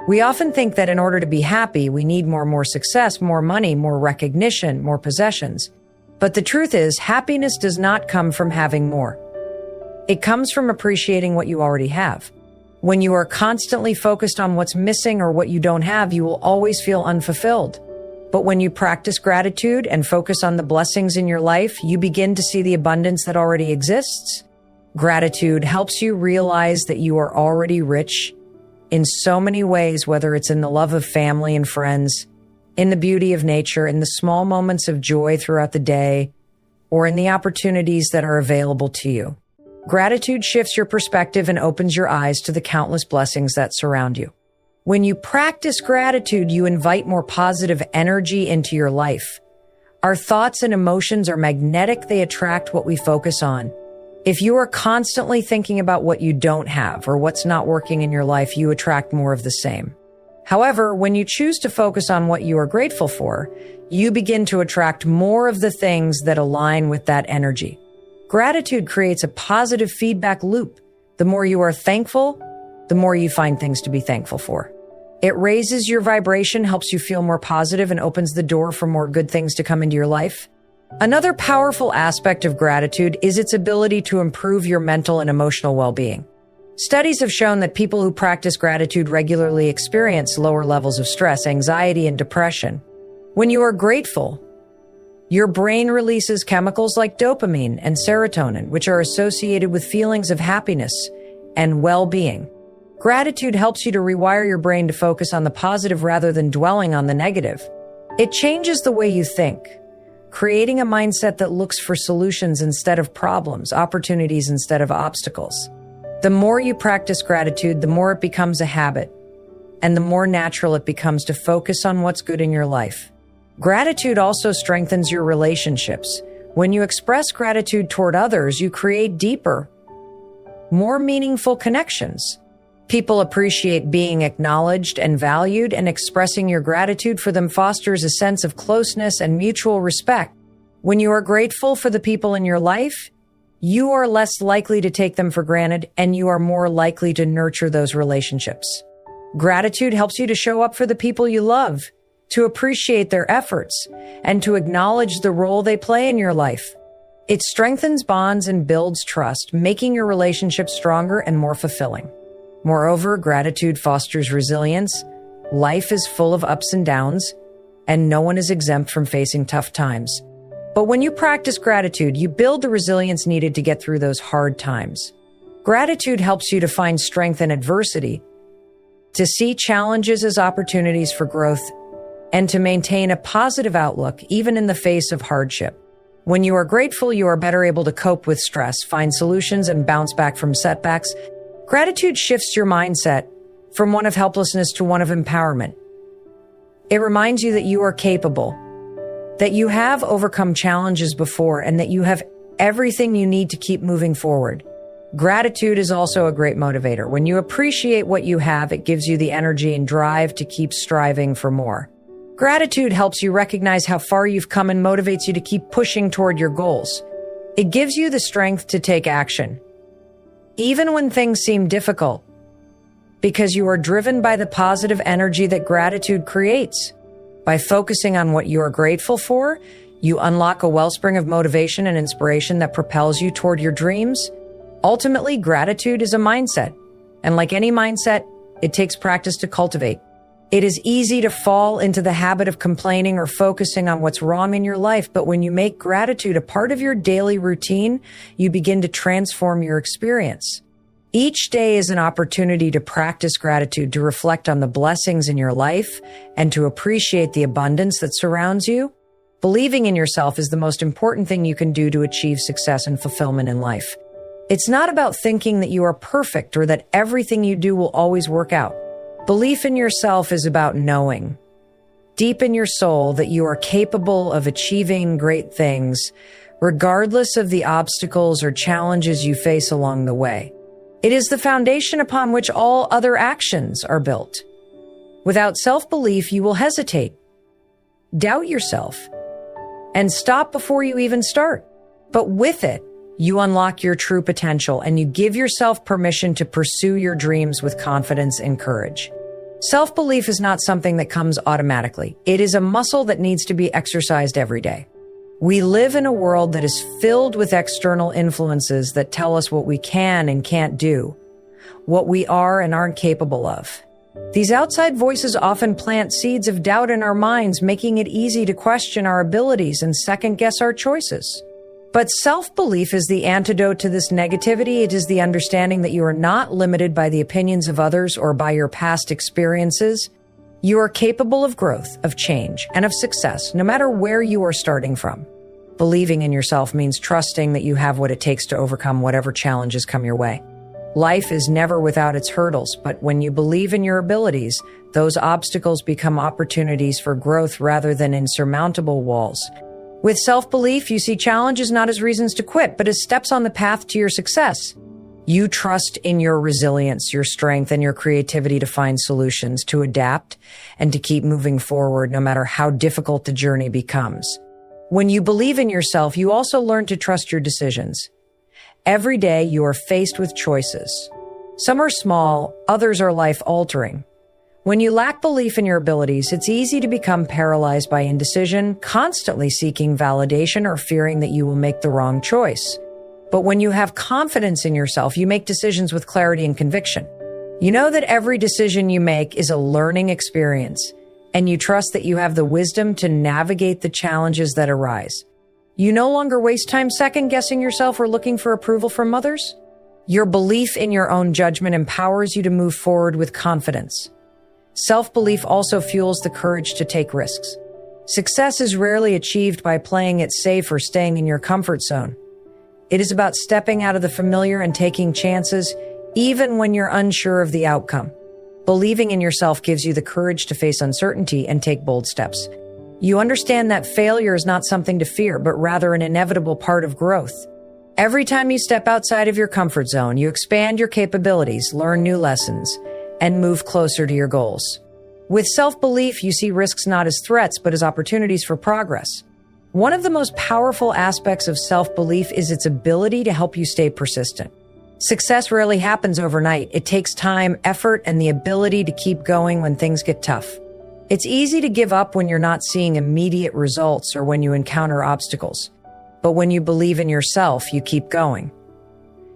We often think that in order to be happy, we need more success, more money, more recognition, more possessions. But the truth is, happiness does not come from having more. It comes from appreciating what you already have. When you are constantly focused on what's missing or what you don't have, you will always feel unfulfilled. But when you practice gratitude and focus on the blessings in your life, you begin to see the abundance that already exists. Gratitude helps you realize that you are already rich in so many ways, whether it's in the love of family and friends, in the beauty of nature, in the small moments of joy throughout the day, or in the opportunities that are available to you. Gratitude shifts your perspective and opens your eyes to the countless blessings that surround you. When you practice gratitude, you invite more positive energy into your life. Our thoughts and emotions are magnetic. They attract what we focus on. If you are constantly thinking about what you don't have or what's not working in your life, you attract more of the same. However, when you choose to focus on what you are grateful for, you begin to attract more of the things that align with that energy. Gratitude creates a positive feedback loop. The more you are thankful, the more you find things to be thankful for. It raises your vibration, helps you feel more positive, and opens the door for more good things to come into your life. Another powerful aspect of gratitude is its ability to improve your mental and emotional well-being. Studies have shown that people who practice gratitude regularly experience lower levels of stress, anxiety, and depression. When you are grateful, your brain releases chemicals like dopamine and serotonin, which are associated with feelings of happiness and well-being. Gratitude helps you to rewire your brain to focus on the positive rather than dwelling on the negative. It changes the way you think, creating a mindset that looks for solutions instead of problems, opportunities instead of obstacles. The more you practice gratitude, the more it becomes a habit, and the more natural it becomes to focus on what's good in your life. Gratitude also strengthens your relationships. When you express gratitude toward others, you create deeper, more meaningful connections. People appreciate being acknowledged and valued, and expressing your gratitude for them fosters a sense of closeness and mutual respect. When you are grateful for the people in your life, you are less likely to take them for granted, and you are more likely to nurture those relationships. Gratitude helps you to show up for the people you love, to appreciate their efforts, and to acknowledge the role they play in your life. It strengthens bonds and builds trust, making your relationship stronger and more fulfilling. Moreover, gratitude fosters resilience. Life is full of ups and downs, and no one is exempt from facing tough times. But when you practice gratitude, you build the resilience needed to get through those hard times. Gratitude helps you to find strength in adversity, to see challenges as opportunities for growth, and to maintain a positive outlook even in the face of hardship. When you are grateful, you are better able to cope with stress, find solutions, and bounce back from setbacks. Gratitude shifts your mindset from one of helplessness to one of empowerment. It reminds you that you are capable, that you have overcome challenges before, and that you have everything you need to keep moving forward. Gratitude is also a great motivator. When you appreciate what you have, it gives you the energy and drive to keep striving for more. Gratitude helps you recognize how far you've come and motivates you to keep pushing toward your goals. It gives you the strength to take action, even when things seem difficult, because you are driven by the positive energy that gratitude creates. By focusing on what you are grateful for, you unlock a wellspring of motivation and inspiration that propels you toward your dreams. Ultimately, gratitude is a mindset, and like any mindset, it takes practice to cultivate. It is easy to fall into the habit of complaining or focusing on what's wrong in your life, but when you make gratitude a part of your daily routine, you begin to transform your experience. Each day is an opportunity to practice gratitude, to reflect on the blessings in your life, and to appreciate the abundance that surrounds you. Believing in yourself is the most important thing you can do to achieve success and fulfillment in life. It's not about thinking that you are perfect or that everything you do will always work out. Belief in yourself is about knowing, deep in your soul, that you are capable of achieving great things, regardless of the obstacles or challenges you face along the way. It is the foundation upon which all other actions are built. Without self-belief, you will hesitate, doubt yourself, and stop before you even start. But with it, you unlock your true potential, and you give yourself permission to pursue your dreams with confidence and courage. Self-belief is not something that comes automatically. It is a muscle that needs to be exercised every day. We live in a world that is filled with external influences that tell us what we can and can't do, what we are and aren't capable of. These outside voices often plant seeds of doubt in our minds, making it easy to question our abilities and second-guess our choices. But self-belief is the antidote to this negativity. It is the understanding that you are not limited by the opinions of others or by your past experiences. You are capable of growth, of change, and of success, no matter where you are starting from. Believing in yourself means trusting that you have what it takes to overcome whatever challenges come your way. Life is never without its hurdles, but when you believe in your abilities, those obstacles become opportunities for growth rather than insurmountable walls. With self-belief, you see challenges not as reasons to quit, but as steps on the path to your success. You trust in your resilience, your strength, and your creativity to find solutions, to adapt, and to keep moving forward no matter how difficult the journey becomes. When you believe in yourself, you also learn to trust your decisions. Every day, you are faced with choices. Some are small, others are life-altering. When you lack belief in your abilities, it's easy to become paralyzed by indecision, constantly seeking validation or fearing that you will make the wrong choice. But when you have confidence in yourself, you make decisions with clarity and conviction. You know that every decision you make is a learning experience, and you trust that you have the wisdom to navigate the challenges that arise. You no longer waste time second-guessing yourself or looking for approval from others. Your belief in your own judgment empowers you to move forward with confidence. Self-belief also fuels the courage to take risks. Success is rarely achieved by playing it safe or staying in your comfort zone. It is about stepping out of the familiar and taking chances, even when you're unsure of the outcome. Believing in yourself gives you the courage to face uncertainty and take bold steps. You understand that failure is not something to fear, but rather an inevitable part of growth. Every time you step outside of your comfort zone, you expand your capabilities, learn new lessons, and move closer to your goals. With self-belief, you see risks not as threats, but as opportunities for progress. One of the most powerful aspects of self-belief is its ability to help you stay persistent. Success rarely happens overnight. It takes time, effort, and the ability to keep going when things get tough. It's easy to give up when you're not seeing immediate results or when you encounter obstacles. But when you believe in yourself, you keep going.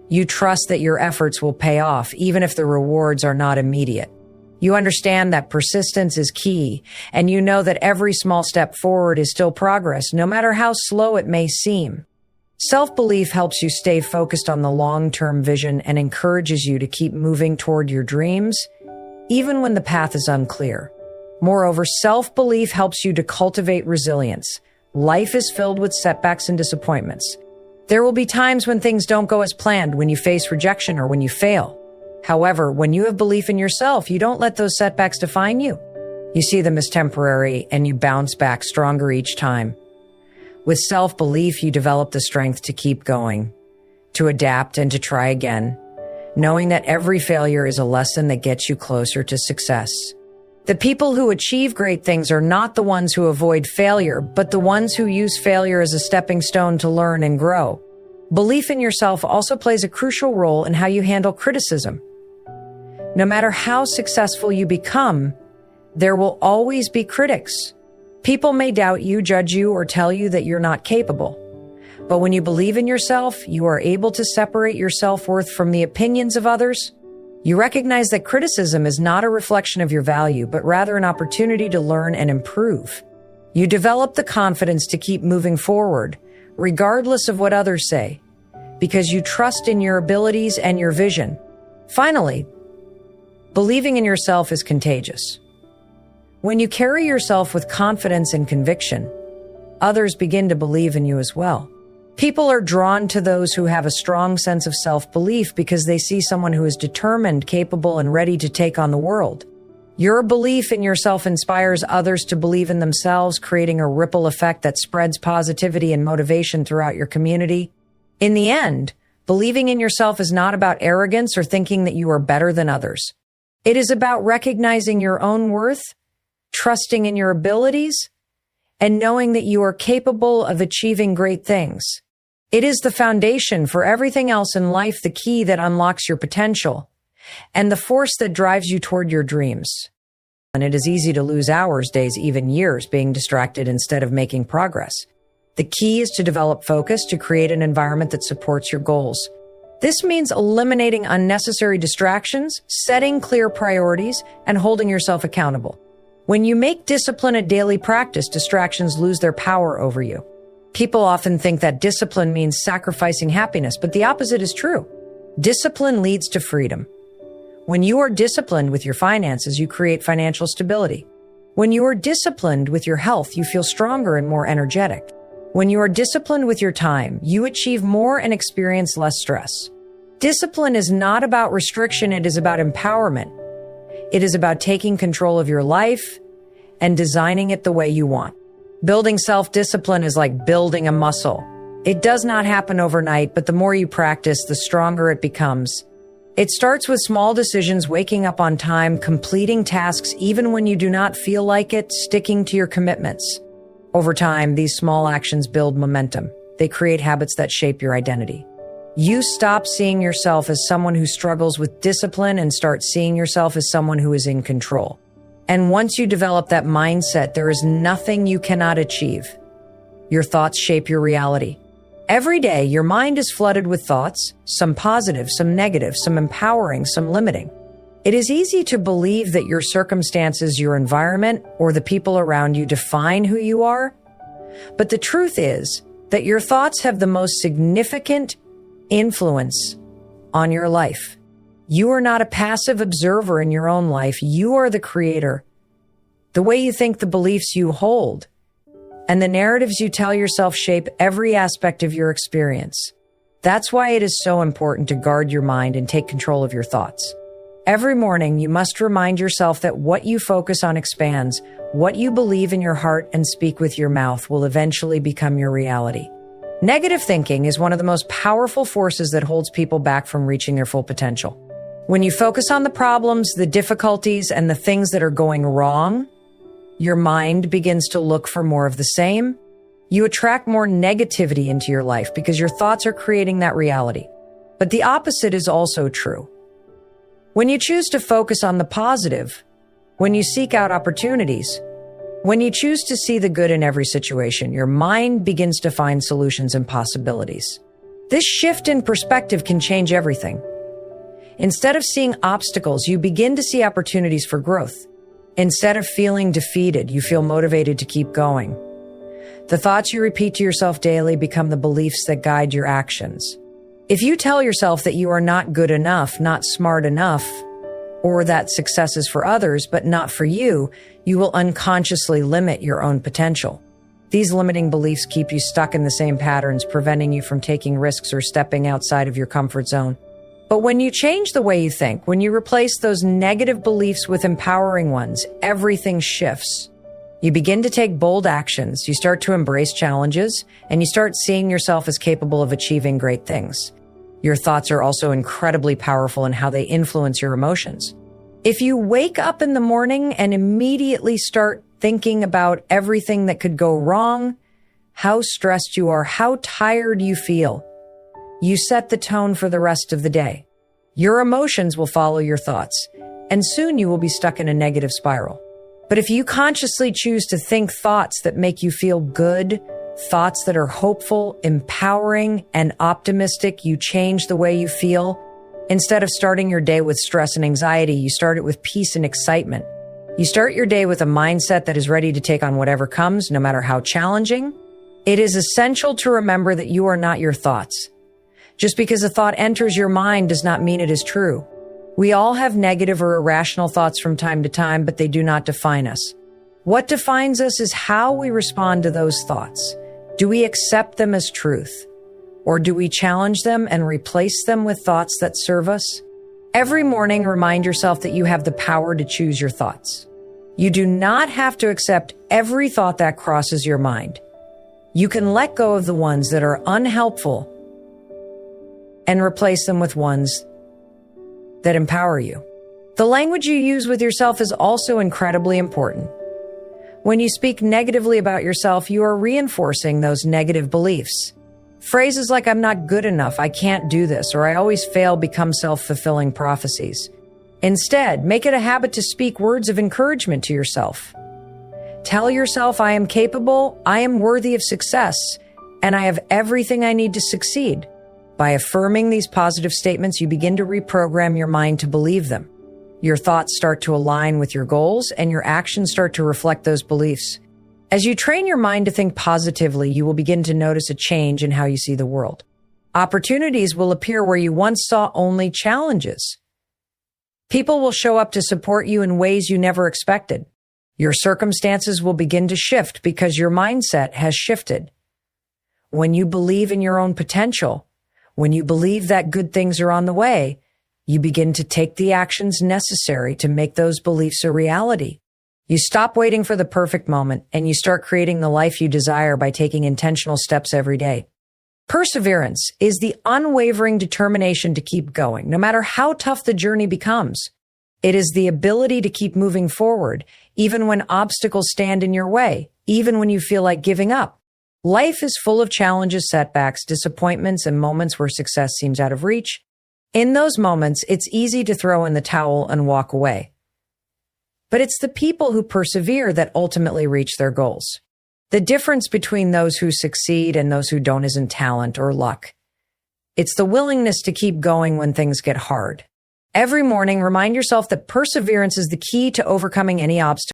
You trust that your efforts will pay off, even if the rewards are not immediate. You understand that persistence is key, and you know that every small step forward is still progress, no matter how slow it may seem. Self-belief helps you stay focused on the long-term vision and encourages you to keep moving toward your dreams, even when the path is unclear. Moreover, self-belief helps you to cultivate resilience. Life is filled with setbacks and disappointments. There will be times when things don't go as planned, when you face rejection or when you fail. However, when you have belief in yourself, you don't let those setbacks define you. You see them as temporary and you bounce back stronger each time. With self-belief, you develop the strength to keep going, to adapt and to try again, knowing that every failure is a lesson that gets you closer to success. The people who achieve great things are not the ones who avoid failure, but the ones who use failure as a stepping stone to learn and grow. Belief in yourself also plays a crucial role in how you handle criticism. No matter how successful you become, there will always be critics. People may doubt you, judge you, or tell you that you're not capable. But when you believe in yourself, you are able to separate your self-worth from the opinions of others. You recognize that criticism is not a reflection of your value, but rather an opportunity to learn and improve. You develop the confidence to keep moving forward, regardless of what others say, because you trust in your abilities and your vision. Finally, believing in yourself is contagious. When you carry yourself with confidence and conviction, others begin to believe in you as well. People are drawn to those who have a strong sense of self-belief because they see someone who is determined, capable, and ready to take on the world. Your belief in yourself inspires others to believe in themselves, creating a ripple effect that spreads positivity and motivation throughout your community. In the end, believing in yourself is not about arrogance or thinking that you are better than others. It is about recognizing your own worth, trusting in your abilities, and knowing that you are capable of achieving great things. It is the foundation for everything else in life, the key that unlocks your potential, and the force that drives you toward your dreams. And it is easy to lose hours, days, even years being distracted instead of making progress. The key is to develop focus, to create an environment that supports your goals. This means eliminating unnecessary distractions, setting clear priorities, and holding yourself accountable. When you make discipline a daily practice, distractions lose their power over you. People often think that discipline means sacrificing happiness, but the opposite is true. Discipline leads to freedom. When you are disciplined with your finances, you create financial stability. When you are disciplined with your health, you feel stronger and more energetic. When you are disciplined with your time, you achieve more and experience less stress. Discipline is not about restriction, it is about empowerment. It is about taking control of your life and designing it the way you want. Building self-discipline is like building a muscle. It does not happen overnight, but the more you practice, the stronger it becomes. It starts with small decisions, waking up on time, completing tasks even when you do not feel like it, sticking to your commitments. Over time, these small actions build momentum. They create habits that shape your identity. You stop seeing yourself as someone who struggles with discipline and start seeing yourself as someone who is in control. And once you develop that mindset, there is nothing you cannot achieve. Your thoughts shape your reality. Every day, your mind is flooded with thoughts, some positive, some negative, some empowering, some limiting. It is easy to believe that your circumstances, your environment, or the people around you define who you are. But the truth is that your thoughts have the most significant influence on your life. You are not a passive observer in your own life. You are the creator. The way you think, the beliefs you hold, and the narratives you tell yourself shape every aspect of your experience. That's why it is so important to guard your mind and take control of your thoughts. Every morning, you must remind yourself that what you focus on expands. What you believe in your heart and speak with your mouth will eventually become your reality. Negative thinking is one of the most powerful forces that holds people back from reaching their full potential. When you focus on the problems, the difficulties, and the things that are going wrong, your mind begins to look for more of the same. You attract more negativity into your life because your thoughts are creating that reality. But the opposite is also true. When you choose to focus on the positive, when you seek out opportunities, when you choose to see the good in every situation, your mind begins to find solutions and possibilities. This shift in perspective can change everything. Instead of seeing obstacles, you begin to see opportunities for growth. Instead of feeling defeated, you feel motivated to keep going. The thoughts you repeat to yourself daily become the beliefs that guide your actions. If you tell yourself that you are not good enough, not smart enough, or that success is for others but not for you, you will unconsciously limit your own potential. These limiting beliefs keep you stuck in the same patterns, preventing you from taking risks or stepping outside of your comfort zone. But when you change the way you think, when you replace those negative beliefs with empowering ones, everything shifts. You begin to take bold actions, you start to embrace challenges, and you start seeing yourself as capable of achieving great things. Your thoughts are also incredibly powerful in how they influence your emotions. If you wake up in the morning and immediately start thinking about everything that could go wrong, how stressed you are, how tired you feel, you set the tone for the rest of the day. Your emotions will follow your thoughts, and soon you will be stuck in a negative spiral. But if you consciously choose to think thoughts that make you feel good, thoughts that are hopeful, empowering, and optimistic, you change the way you feel. Instead of starting your day with stress and anxiety, you start it with peace and excitement. You start your day with a mindset that is ready to take on whatever comes, no matter how challenging. It is essential to remember that you are not your thoughts. Just because a thought enters your mind does not mean it is true. We all have negative or irrational thoughts from time to time, but they do not define us. What defines us is how we respond to those thoughts. Do we accept them as truth? Or do we challenge them and replace them with thoughts that serve us? Every morning, remind yourself that you have the power to choose your thoughts. You do not have to accept every thought that crosses your mind. You can let go of the ones that are unhelpful and replace them with ones that empower you. The language you use with yourself is also incredibly important. When you speak negatively about yourself, you are reinforcing those negative beliefs. Phrases like, I'm not good enough, I can't do this, or I always fail become self-fulfilling prophecies. Instead, make it a habit to speak words of encouragement to yourself. Tell yourself, I am capable, I am worthy of success, and I have everything I need to succeed. By affirming these positive statements, you begin to reprogram your mind to believe them. Your thoughts start to align with your goals, and your actions start to reflect those beliefs. As you train your mind to think positively, you will begin to notice a change in how you see the world. Opportunities will appear where you once saw only challenges. People will show up to support you in ways you never expected. Your circumstances will begin to shift because your mindset has shifted. When you believe in your own potential, when you believe that good things are on the way, you begin to take the actions necessary to make those beliefs a reality. You stop waiting for the perfect moment and you start creating the life you desire by taking intentional steps every day. Perseverance is the unwavering determination to keep going, no matter how tough the journey becomes. It is the ability to keep moving forward, even when obstacles stand in your way, even when you feel like giving up. Life is full of challenges, setbacks, disappointments, and moments where success seems out of reach. In those moments, it's easy to throw in the towel and walk away. But it's the people who persevere that ultimately reach their goals. The difference between those who succeed and those who don't isn't talent or luck. It's the willingness to keep going when things get hard. Every morning, remind yourself that perseverance is the key to overcoming any obstacle.